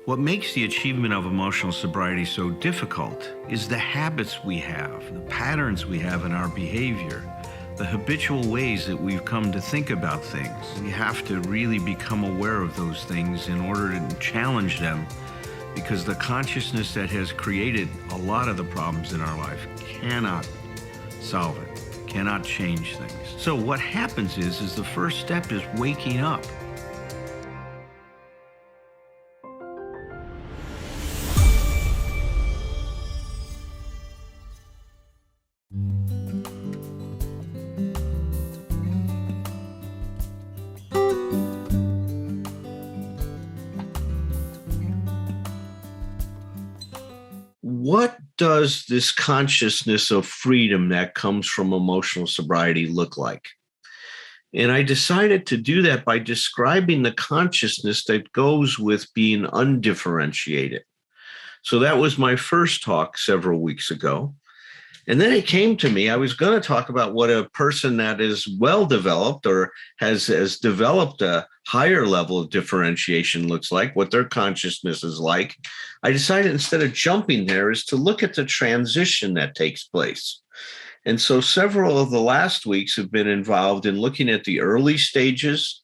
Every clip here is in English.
What makes the achievement of emotional sobriety so difficult is the habits we have, the patterns we have in our behavior, the habitual ways that we've come to think about things. We have to really become aware of those things in order to challenge them, because the consciousness that has created a lot of the problems in our life cannot solve it, cannot change things. So what happens is the first step is waking up. What does this consciousness of freedom that comes from emotional sobriety look like? And I decided to do that by describing the consciousness that goes with being undifferentiated. So that was my first talk several weeks ago. And then it came to me, I was going to talk about what a person that is well developed or has developed a higher level of differentiation looks like, what their consciousness is like. I decided instead of jumping there is to look at the transition that takes place. And so several of the last weeks have been involved in looking at the early stages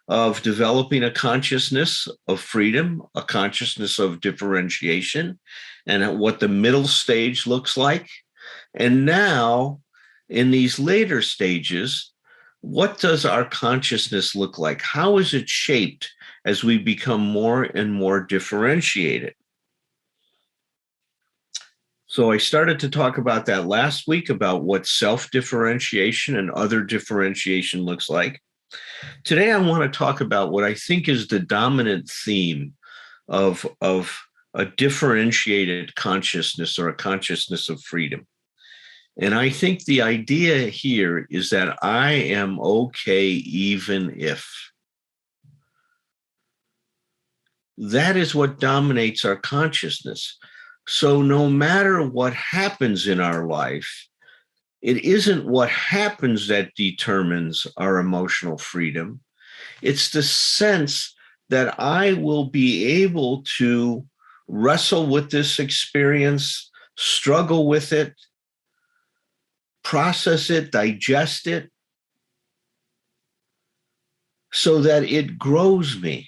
of developing a consciousness of freedom, a consciousness of differentiation, and what the middle stage looks like. And now, in these later stages, what does our consciousness look like? How is it shaped as we become more and more differentiated? So I started to talk about that last week, about what self-differentiation and other differentiation looks like. Today, I want to talk about what I think is the dominant theme of a differentiated consciousness, or a consciousness of freedom. And I think the idea here is that I am okay even if. That is what dominates our consciousness. So no matter what happens in our life, it isn't what happens that determines our emotional freedom. It's the sense that I will be able to wrestle with this experience, struggle with it, process it, digest it, so that it grows me.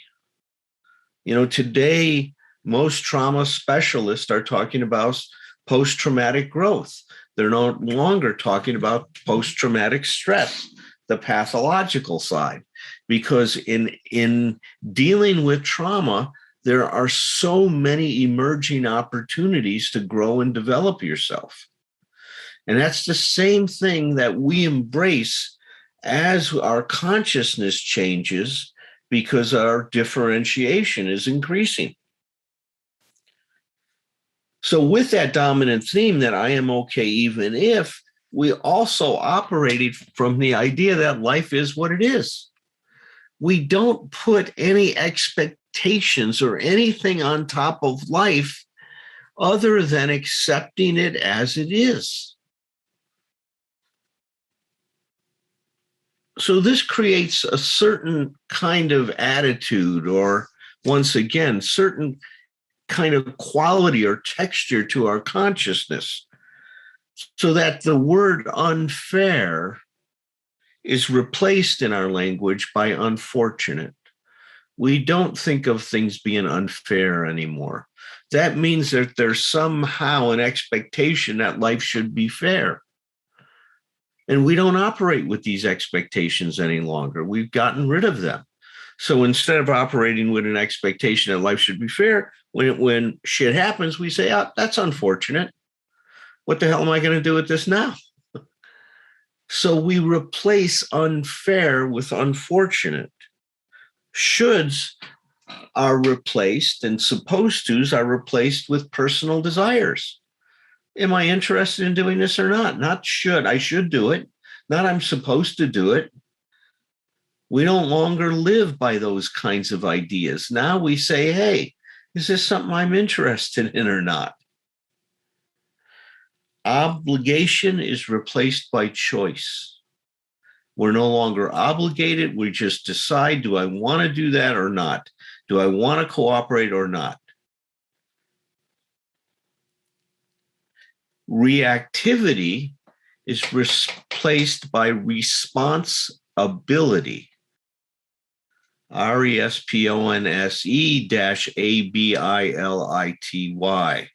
You know, today, most trauma specialists are talking about post-traumatic growth. They're no longer talking about post-traumatic stress, the pathological side, because in dealing with trauma, there are so many emerging opportunities to grow and develop yourself. And that's the same thing that we embrace as our consciousness changes, because our differentiation is increasing. So with that dominant theme that I am okay even if, we also operated from the idea that life is what it is. We don't put any expectations or anything on top of life other than accepting it as it is. So this creates a certain kind of attitude, or once again, certain kind of quality or texture to our consciousness, so that the word unfair is replaced in our language by unfortunate. We don't think of things being unfair anymore. That means that there's somehow an expectation that life should be fair. And we don't operate with these expectations any longer. We've gotten rid of them. So instead of operating with an expectation that life should be fair, when shit happens, we say, oh, that's unfortunate. What the hell am I going to do with this now? So we replace unfair with unfortunate. Shoulds are replaced, and supposed tos are replaced with personal desires. Am I interested in doing this or not? Not should. I should do it. Not I'm supposed to do it. We don't longer live by those kinds of ideas. Now we say, hey, is this something I'm interested in or not? Obligation is replaced by choice. We're no longer obligated. We just decide, do I want to do that or not? Do I want to cooperate or not? Reactivity is replaced by responsibility. RESPONSE-ABILITY.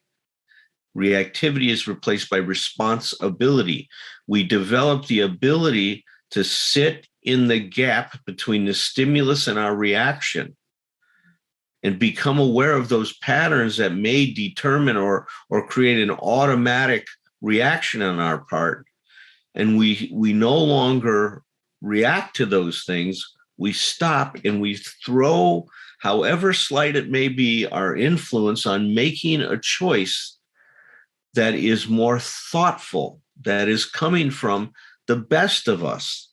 Reactivity is replaced by responsibility. We develop the ability to sit in the gap between the stimulus and our reaction and become aware of those patterns that may determine or create an automatic reaction on our part. And we no longer react to those things. We stop and we throw, however slight it may be, our influence on making a choice that is more thoughtful, that is coming from the best of us,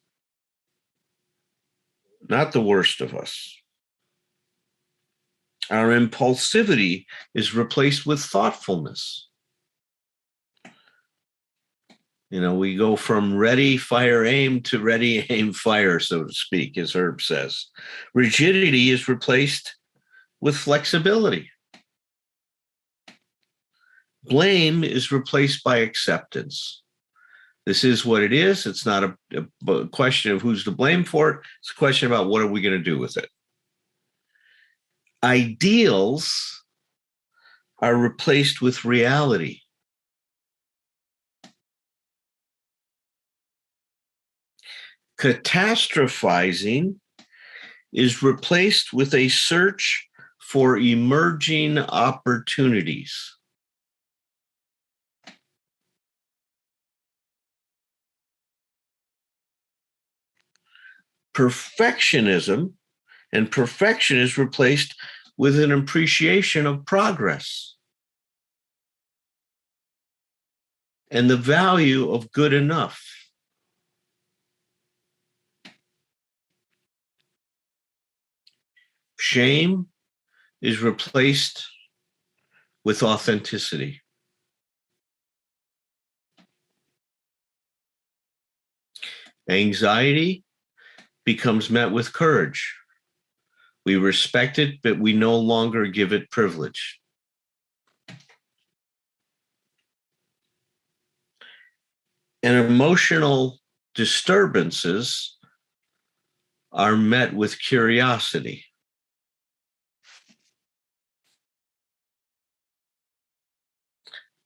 not the worst of us. Our impulsivity is replaced with thoughtfulness. You know, we go from ready, fire, aim to ready, aim, fire, so to speak, as Herb says. Rigidity is replaced with flexibility. Blame is replaced by acceptance. This is what it is. It's not a question of who's to blame for it. It's a question about what are we going to do with it. Ideals are replaced with reality. Catastrophizing is replaced with a search for emerging opportunities. Perfectionism and perfection is replaced with an appreciation of progress and the value of good enough. Shame is replaced with authenticity. Anxiety becomes met with courage. We respect it, but we no longer give it privilege. And emotional disturbances are met with curiosity.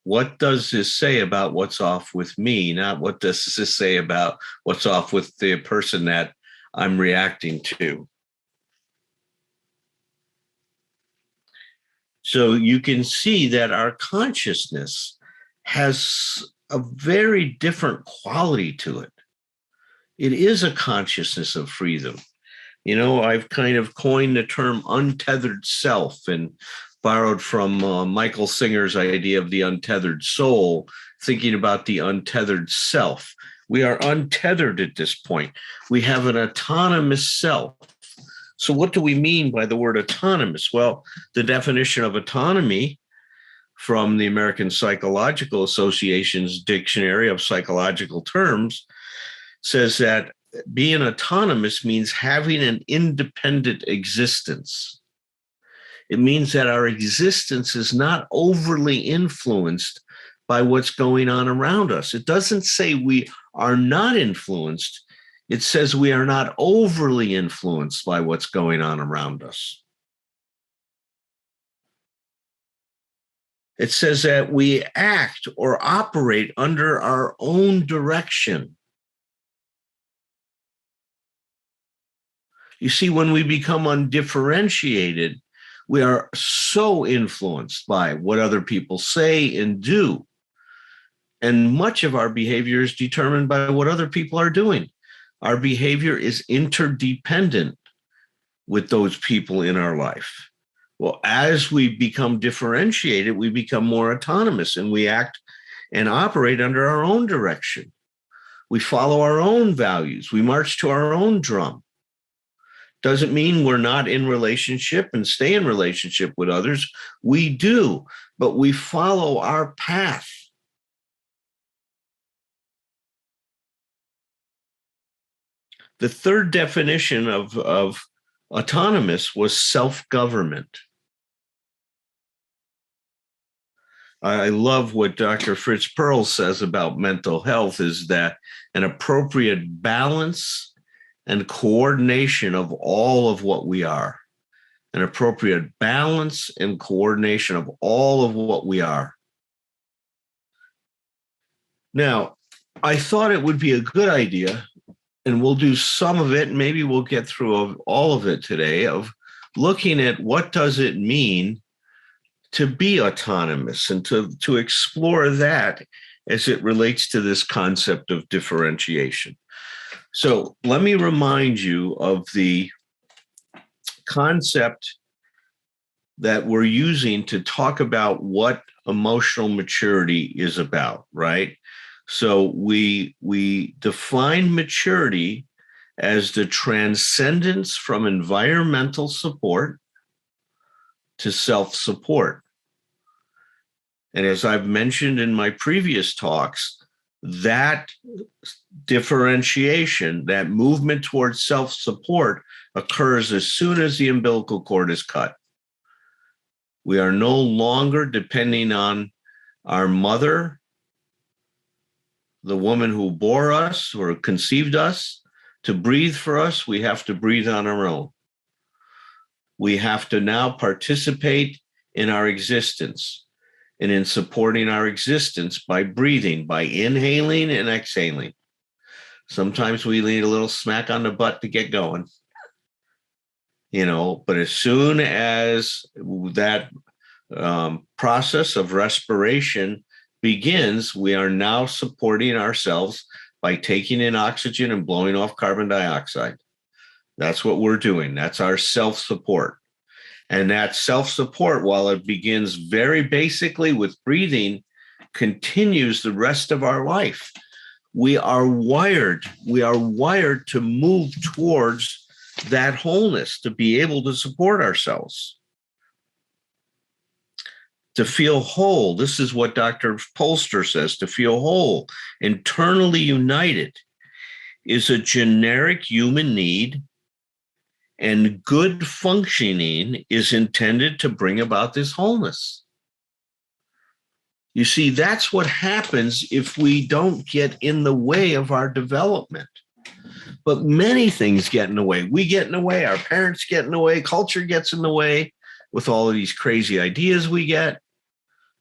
What does this say about what's off with me? Not what does this say about what's off with the person that I'm reacting to. So you can see that our consciousness has a very different quality to it. It is a consciousness of freedom. You know, I've kind of coined the term untethered self and borrowed from Michael Singer's idea of the untethered soul, thinking about the untethered self. We are untethered at this point. We have an autonomous self. So what do we mean by the word autonomous? Well, the definition of autonomy from the American Psychological Association's Dictionary of Psychological Terms says that being autonomous means having an independent existence. It means that our existence is not overly influenced by what's going on around us. It doesn't say we are not influenced. It says we are not overly influenced by what's going on around us. It says that we act or operate under our own direction. You see, when we become undifferentiated, we are so influenced by what other people say and do. And much of our behavior is determined by what other people are doing. Our behavior is interdependent with those people in our life. Well, as we become differentiated, we become more autonomous and we act and operate under our own direction. We follow our own values. We march to our own drum. Doesn't mean we're not in relationship and stay in relationship with others. We do, but we follow our path. The third definition of autonomous was self-government. I love what Dr. Fritz Perls says about mental health is that an appropriate balance and coordination of all of what we are, an appropriate balance and coordination of all of what we are. Now, I thought it would be a good idea, and we'll do some of it, maybe we'll get through all of it today, of looking at what does it mean to be autonomous and to explore that as it relates to this concept of differentiation. So let me remind you of the concept that we're using to talk about what emotional maturity is about, right? So we define maturity as the transcendence from environmental support to self-support. And as I've mentioned in my previous talks, that differentiation, that movement towards self-support occurs as soon as the umbilical cord is cut. We are no longer depending on our mother, the woman who bore us or conceived us, to breathe for us. We have to breathe on our own. We have to now participate in our existence and in supporting our existence by breathing, by inhaling and exhaling. Sometimes we need a little smack on the butt to get going, but as soon as that process of respiration begins, we are now supporting ourselves by taking in oxygen and blowing off carbon dioxide. That's what we're doing. That's our self-support. And that self-support, while it begins very basically with breathing, continues the rest of our life. We are wired to move towards that wholeness, to be able to support ourselves, to feel whole. This is what Dr. Polster says, to feel whole, internally united, is a generic human need, and good functioning is intended to bring about this wholeness. You see, that's what happens if we don't get in the way of our development. But many things get in the way. We get in the way, our parents get in the way, culture gets in the way with all of these crazy ideas we get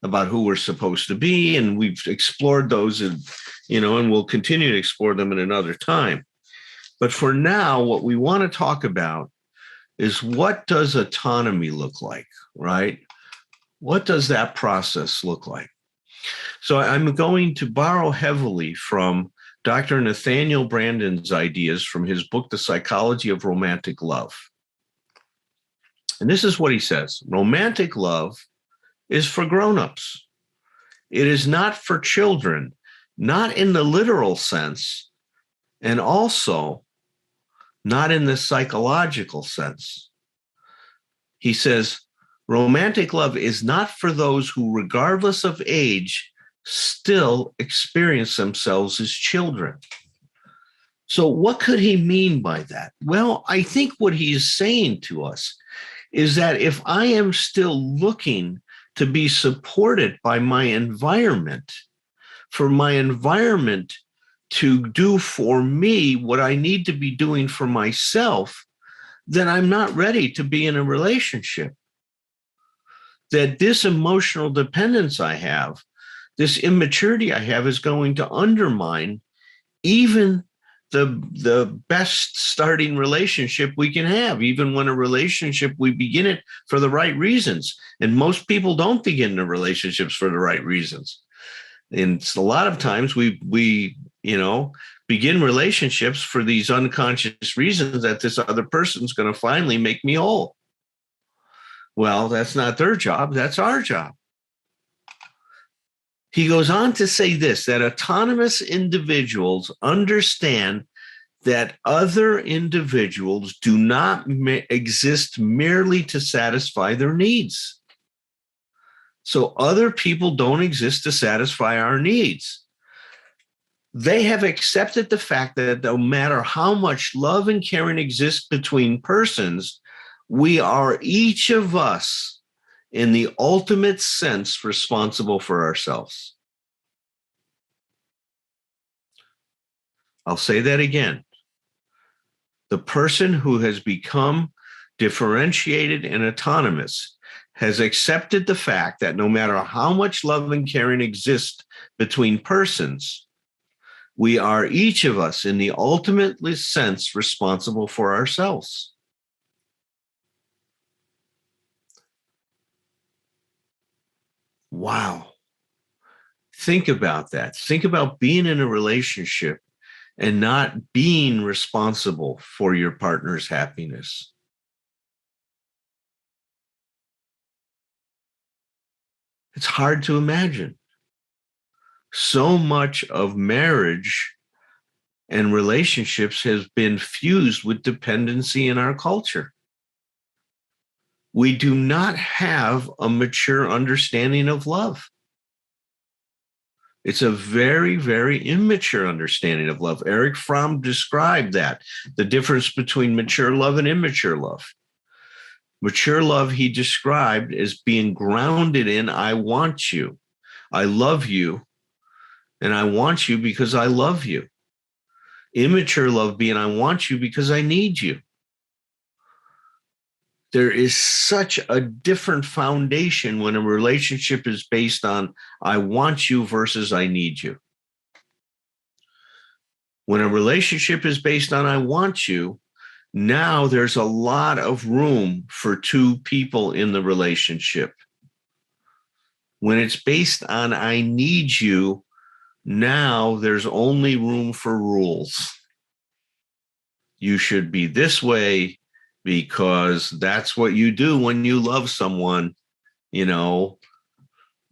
about who we're supposed to be. And we've explored those and we'll continue to explore them at another time. But for now, what we want to talk about is, what does autonomy look like, right? What does that process look like? So I'm going to borrow heavily from Dr. Nathaniel Branden's ideas from his book, The Psychology of Romantic Love. And this is what he says: romantic love is for grown-ups. It is not for children, not in the literal sense, and also not in the psychological sense. He says, romantic love is not for those who, regardless of age, still experience themselves as children. So what could he mean by that? Well, I think what he is saying to us is that if I am still looking to be supported by my environment, for my environment to do for me what I need to be doing for myself, then I'm not ready to be in a relationship. That this emotional dependence I have, this immaturity I have, is going to undermine even the best starting relationship we can have, even when a relationship, we begin it for the right reasons. And most people don't begin the relationships for the right reasons. And a lot of times we begin relationships for these unconscious reasons that this other person's going to finally make me whole. Well, that's not their job. That's our job. He goes on to say this, that autonomous individuals understand that other individuals do not exist merely to satisfy their needs. So other people don't exist to satisfy our needs. They have accepted the fact that no matter how much love and caring exists between persons, we are, each of us in the ultimate sense responsible for ourselves. I'll say that again. The person who has become differentiated and autonomous has accepted the fact that no matter how much love and caring exists between persons, we are each of us in the ultimate sense responsible for ourselves. Wow. Think about that. Think about being in a relationship and not being responsible for your partner's happiness. It's hard to imagine. So much of marriage and relationships has been fused with dependency in our culture. We do not have a mature understanding of love. It's a very, very immature understanding of love. Erich Fromm described that, the difference between mature love and immature love. Mature love, he described as being grounded in, I want you, I love you, and I want you because I love you. Immature love being, I want you because I need you. There is such a different foundation when a relationship is based on I want you versus I need you. When a relationship is based on I want you, now there's a lot of room for two people in the relationship. When it's based on I need you, now there's only room for rules. You should be this way because that's what you do when you love someone. You know,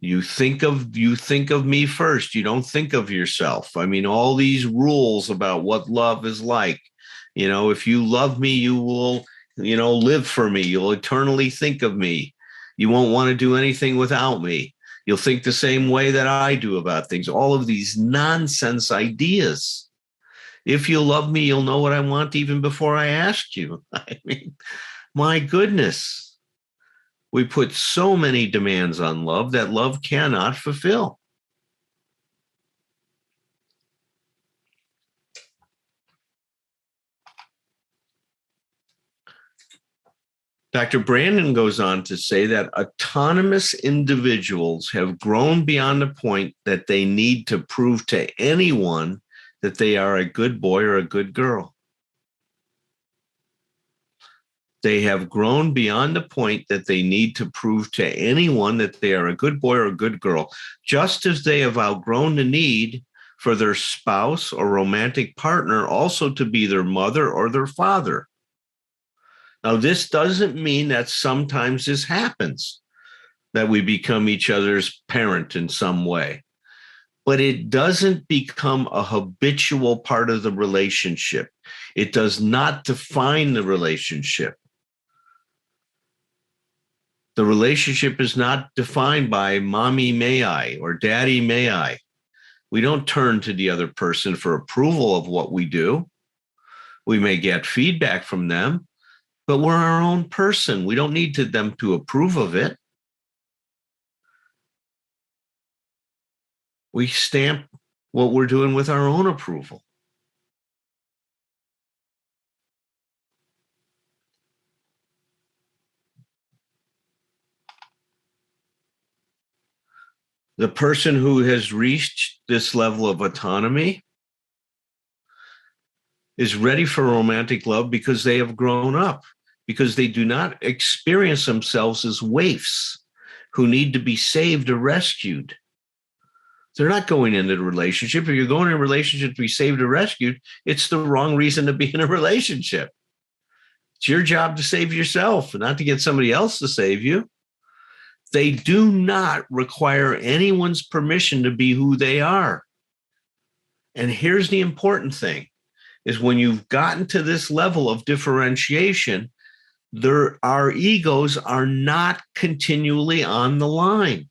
you think of me first. You don't think of yourself. I mean, all these rules about what love is like. You know, if you love me, you will, live for me. You'll eternally think of me. You won't want to do anything without me. You'll think the same way that I do about things. All of these nonsense ideas. If you love me, you'll know what I want even before I asked you. I mean, my goodness. We put so many demands on love that love cannot fulfill. Dr. Brandon goes on to say that autonomous individuals have grown beyond the point that they need to prove to anyone that they are a good boy or a good girl. They have grown beyond the point that they need to prove to anyone that they are a good boy or a good girl, just as they have outgrown the need for their spouse or romantic partner also to be their mother or their father. Now, this doesn't mean that sometimes this happens, that we become each other's parent in some way, but it doesn't become a habitual part of the relationship. It does not define the relationship. The relationship is not defined by mommy may I or daddy may I. We don't turn to the other person for approval of what we do. We may get feedback from them, but we're our own person. We don't need them to approve of it. We stamp what we're doing with our own approval. The person who has reached this level of autonomy is ready for romantic love because they have grown up, because they do not experience themselves as waifs who need to be saved or rescued. They're not going into the relationship. If you're going in a relationship to be saved or rescued, it's the wrong reason to be in a relationship. It's your job to save yourself, not to get somebody else to save you. They do not require anyone's permission to be who they are. And here's the important thing, is when you've gotten to this level of differentiation, our egos are not continually on the line.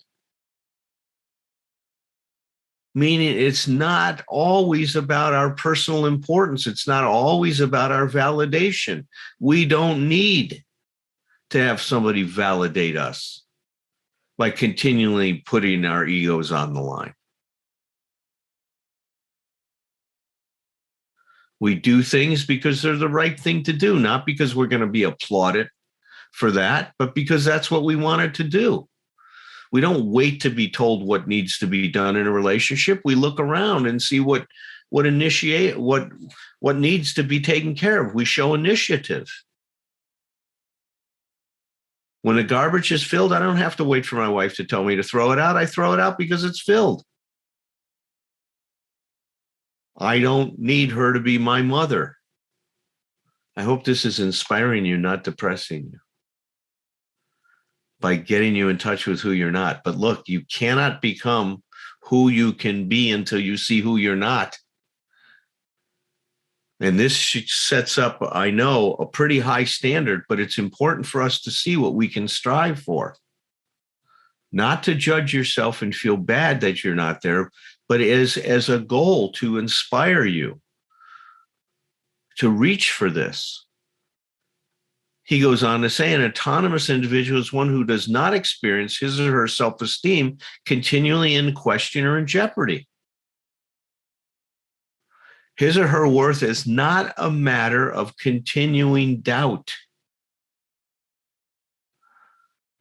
Meaning it's not always about our personal importance. It's not always about our validation. We don't need to have somebody validate us. by continually putting our egos on the line. We do things because they're the right thing to do, not because we're going to be applauded for that, but because that's what we wanted to do. We don't wait to be told what needs to be done in a relationship. We look around and see what needs to be taken care of. We show initiative. When the garbage is filled, I don't have to wait for my wife to tell me to throw it out. I throw it out because it's filled. I don't need her to be my mother. I hope this is inspiring you, not depressing you, by getting you in touch with who you're not. But look, you cannot become who you can be until you see who you're not. And this sets up, I know, a pretty high standard, but it's important for us to see what we can strive for. Not to judge yourself and feel bad that you're not there, but as a goal to inspire you to reach for this. He goes on to say, an autonomous individual is one who does not experience his or her self-esteem continually in question or in jeopardy. His or her worth is not a matter of continuing doubt.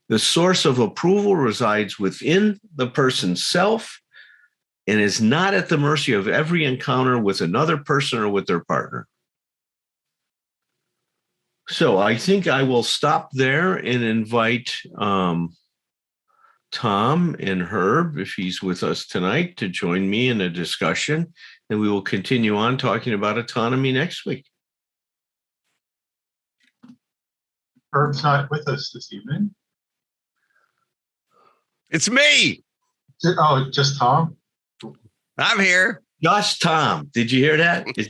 The source of approval resides within the person's self and is not at the mercy of every encounter with another person or with their partner. So I think I will stop there and invite Thom and Herb, if he's with us tonight, to join me in a discussion, and we will continue on talking about autonomy next week. Herb's not with us this evening. It's me. Oh, just Thom? I'm here. Just Thom. Did you hear that? It's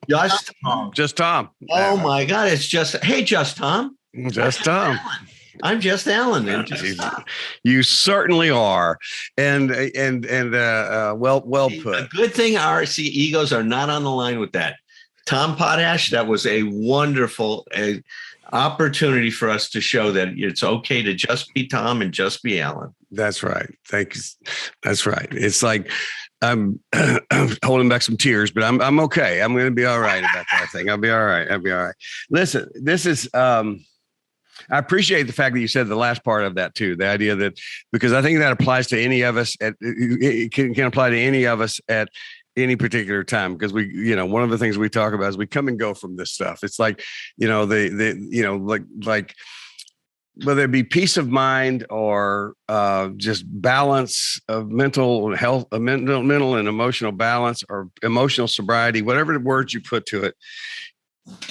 just Thom. Just Thom. Oh my God. It's just, hey, just Thom. Just Thom. I'm just Alan. And just you certainly are. And well put. A good thing our egos are not on the line with that. Thom Potash, that was a wonderful opportunity for us to show that it's okay to just be Thom and just be Alan. That's right. Thank you. That's right. It's like, I'm holding back some tears, but I'm okay. I'm going to be all right about that thing. I'll be all right. Listen, this is, I appreciate the fact that you said the last part of that too. The idea that, because I think that applies to any of us it can apply to any of us at any particular time, because we, one of the things we talk about is we come and go from this stuff. It's like, like whether it be peace of mind or just balance of mental health, mental and emotional balance, or emotional sobriety, whatever the words you put to it,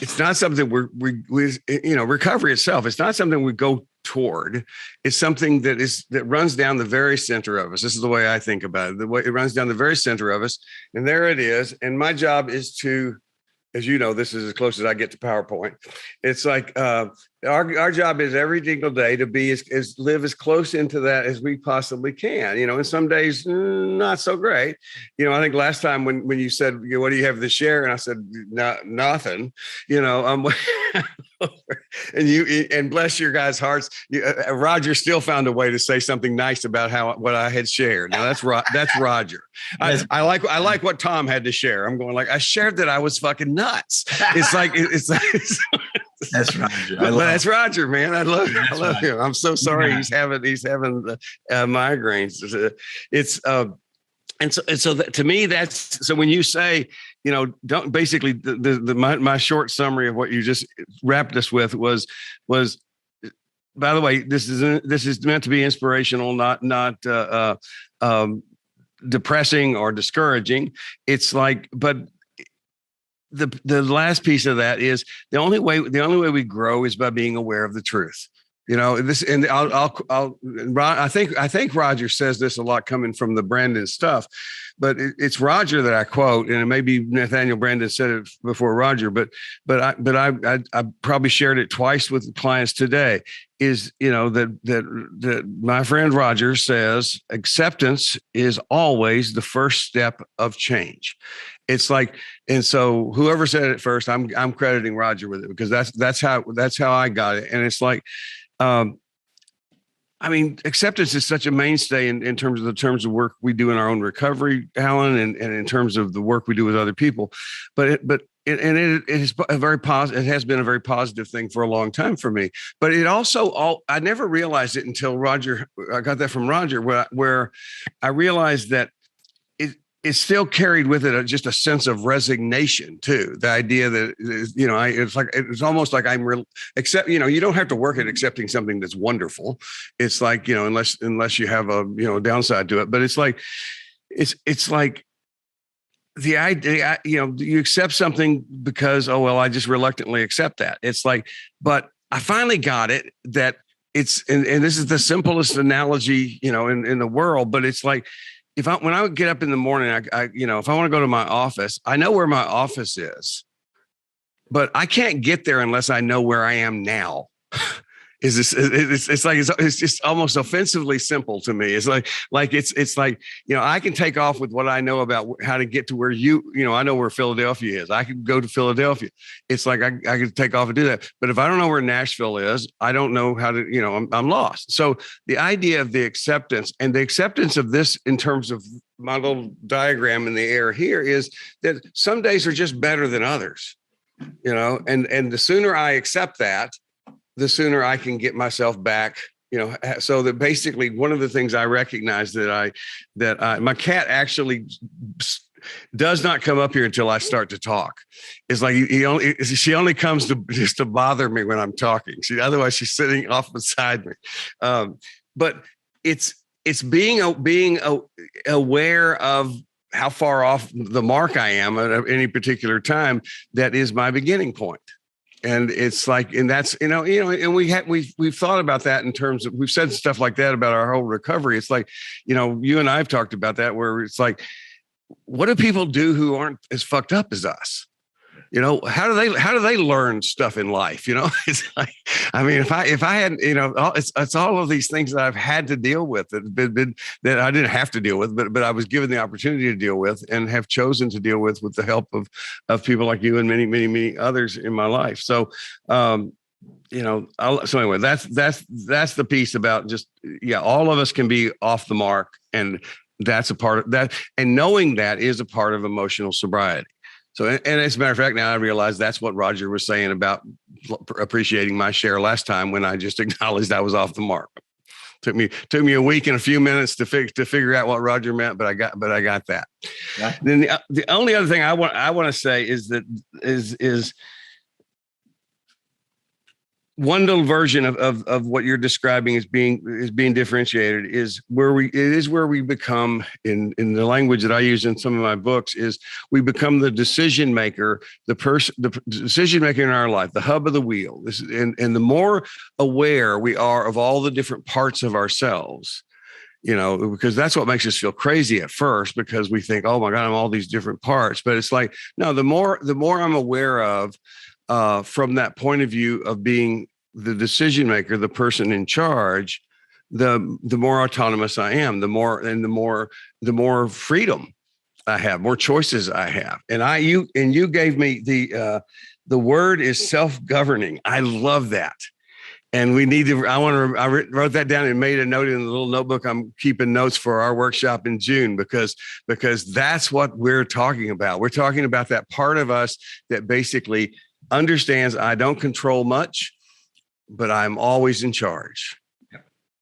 it's not something recovery itself. It's not something we go toward. It's something that runs down the very center of us. This is the way I think about it. The way it runs down the very center of us, and there it is. And my job is to, as you know, this is as close as I get to PowerPoint. It's like our job is every single day to be live as close into that as we possibly can. And some days not so great. I think last time when you said, what do you have to share? And I said, nothing. And bless your guys' hearts, Roger still found a way to say something nice about what I had shared. Now that's Roger. I like what Thom had to share. I'm going like, I shared that I was fucking nuts. It's like that's Roger. That's Roger, man. I love him. I'm so sorry he's having migraines. It's and so that, to me, that's so when you say, don't basically my short summary of what you just wrapped us with was, by the way, this is meant to be inspirational, not depressing or discouraging. It's like, but the last piece of that is the only way we grow is by being aware of the truth. This, and I think Roger says this a lot coming from the Brandon stuff, but it's Roger that I quote, and it may be Nathaniel Brandon said it before Roger, but I probably shared it twice with clients today. Is that my friend Roger says acceptance is always the first step of change. It's like, and so whoever said it first, I'm crediting Roger with it, because that's how I got it. And it's like, I mean, acceptance is such a mainstay in terms of work we do in our own recovery, Alan, and in terms of the work we do with other people. It is a very positive. It has been a very positive thing for a long time for me. But it also, I never realized it until Roger. I got that from Roger, where I realized that it still carried with it just a sense of resignation too. The idea that, it's almost like except, you don't have to work at accepting something that's wonderful. It's like, unless you have a, downside to it, but it's like the idea, you accept something because, oh, well, I just reluctantly accept that. It's like, but I finally got it that it's, and this is the simplest analogy, in the world, but it's like, when I would get up in the morning, if I want to go to my office, I know where my office is, but I can't get there unless I know where I am now. It's just almost offensively simple to me. It's like I can take off with what I know about how to get to where I know where Philadelphia is. I can go to Philadelphia. It's like I can take off and do that. But if I don't know where Nashville is, I don't know how to, I'm lost. So the idea of the acceptance of this in terms of my little diagram in the air here is that some days are just better than others, and the sooner I accept that, the sooner I can get myself back, so that basically one of the things I recognize that my cat actually does not come up here until I start to talk. It's like she only comes just to bother me when I'm talking. Otherwise she's sitting off beside me. But it's being aware of how far off the mark I am at any particular time. That is my beginning point. And it's like, and that's, and we've thought about that in terms of, we've said stuff like that about our whole recovery. It's like, you and I have talked about that, where it's like, what do people do who aren't as fucked up as us? How do they learn stuff in life? It's like, I mean, if I had, it's all of these things that I've had to deal with that I didn't have to deal with, but I was given the opportunity to deal with and have chosen to deal with the help of people like you and many, many, many others in my life. So, so anyway, that's the piece about just, all of us can be off the mark, and that's a part of that. And knowing that is a part of emotional sobriety. So, and as a matter of fact, now I realize that's what Roger was saying about appreciating my share last time, when I just acknowledged I was off the mark. Took me a week and a few minutes to figure out what Roger meant, but I got that. Yeah. Then the only other thing I want to say is that is one little version of what you're describing as being differentiated is where we become, in the language that I use in some of my books, is we become the decision maker, the decision maker in our life, the hub of the wheel. And the more aware we are of all the different parts of ourselves, because that's what makes us feel crazy at first, because we think, oh my God, I'm all these different parts. But it's like, no, the more I'm aware of, from that point of view of being the decision maker, the person in charge, the more autonomous I am, the more freedom I have, more choices I have. And you gave me the word is self-governing. I love that. And I wrote that down and made a note in the little notebook. I'm keeping notes for our workshop in June, because that's what we're talking about. We're talking about that part of us that basically understands I don't control much, but I'm always in charge.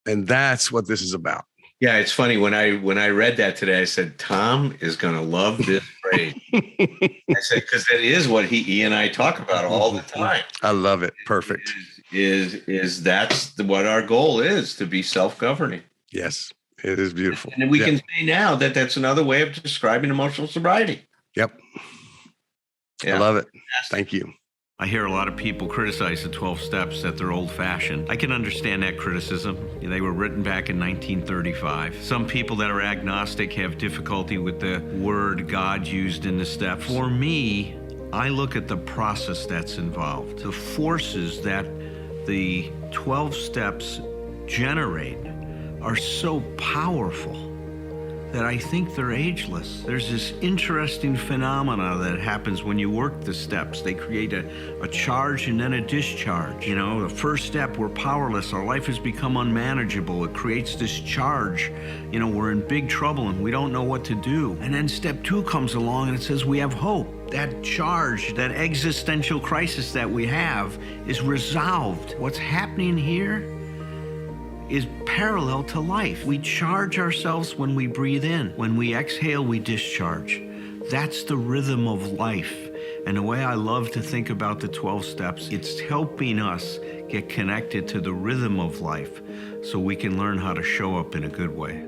And that's what this is about. Yeah, it's funny. When I read that today, I said, Thom is going to love this phrase. I said, because that is what he and I talk about all the time. I love it. Perfect. Is that's what our goal is, to be self-governing. Yes, it is beautiful. And we can say now that that's another way of describing emotional sobriety. Yep. Yeah. I love it. Thank you. I hear a lot of people criticize the 12 steps, that they're old-fashioned. I can understand that criticism. They were written back in 1935. Some people that are agnostic have difficulty with the word God used in the steps. For me, I look at the process that's involved, the forces that the 12 steps generate are so powerful that I think they're ageless. There's this interesting phenomena that happens when you work the steps. They create a charge and then a discharge. You know, the first step, we're powerless. Our life has become unmanageable. It creates this charge. You know, we're in big trouble and we don't know what to do. And then step 2 comes along and it says we have hope. That charge, that existential crisis that we have is resolved. What's happening here is parallel to life. We charge ourselves when we breathe in. When we exhale, we discharge. That's the rhythm of life. And the way I love to think about the 12 steps, it's helping us get connected to the rhythm of life so we can learn how to show up in a good way.